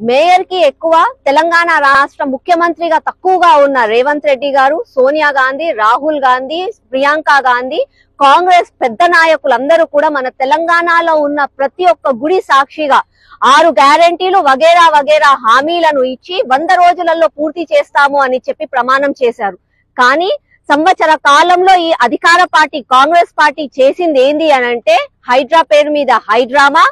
Mayor కి ఎక్కువ తెలంగాణ రాష్ట్ర ముఖ్యమంత్రిగా తక్కువగా ఉన్న రేవంత్ రెడ్డి గారు, సోనియా గాంధీ, రాహుల్ గాంధీ, ప్రియాంక గాంధీ, కాంగ్రెస్ పెద్ద నాయకులందరూ కూడా మన తెలంగాణలో ఉన్న ప్రతి ఒక్క గుడి సాక్షిగా 6 గ్యారెంటీలు వగేరా వగేరా హామీలను ఇచ్చి 100 రోజులలో పూర్తి చేస్తాము అని చెప్పి ప్రమాణం చేశారు. కానీ సంవత్సర కాలంలో ఈ అధికార పార్టీ కాంగ్రెస్ పార్టీ చేసింది ఏంది అనంటే హైడ్రా పేరు మీద హైడ్రామా,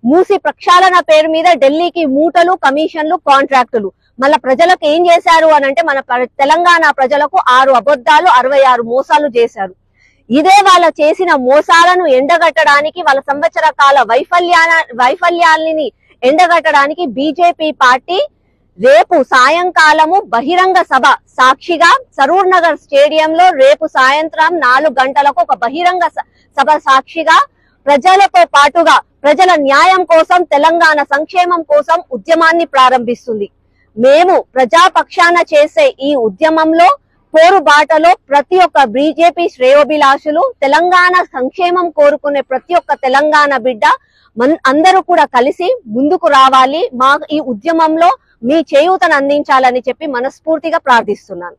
మూసి ప్రక్షాళన పేరు మీద ఢిల్లీకి మూటలు, కమిషన్లు, కాంట్రాక్టులు. మళ్ళా ప్రజలకు ఏం చేశారు అనంటే మన తెలంగాణ ప్రజలకు 6 అబద్ధాలు, 66 మోసాలు చేశారు. ఇదే వాళ్ళ చేసిన మోసాలను ఎండగట్టడానికి, వాళ్ళ సంవత్సర కాల వైఫల్యాలని ఎండగట్టడానికి బీజేపీ పార్టీ రేపు సాయంకాలము బహిరంగ సభ సాక్షిగా సరూర్ నగర్ స్టేడియంలో రేపు సాయంత్రం 4 గంటలకు ఒక బహిరంగ సభ సాక్షిగా ప్రజలతో పాటుగా ప్రజల న్యాయం కోసం, తెలంగాణ సంక్షేమం కోసం ఉద్యమాన్ని ప్రారంభిస్తుంది. మేము ప్రజాపక్షాన చేసే ఈ ఉద్యమంలో పోరుబాటలో ప్రతి ఒక్క బీజేపీ శ్రేయోభిలాషులు, తెలంగాణ సంక్షేమం కోరుకునే ప్రతి ఒక్క తెలంగాణ బిడ్డ అందరూ కూడా కలిసి ముందుకు రావాలి. మా ఈ ఉద్యమంలో మీ చేయూతను అందించాలని చెప్పి మనస్ఫూర్తిగా ప్రార్థిస్తున్నాను.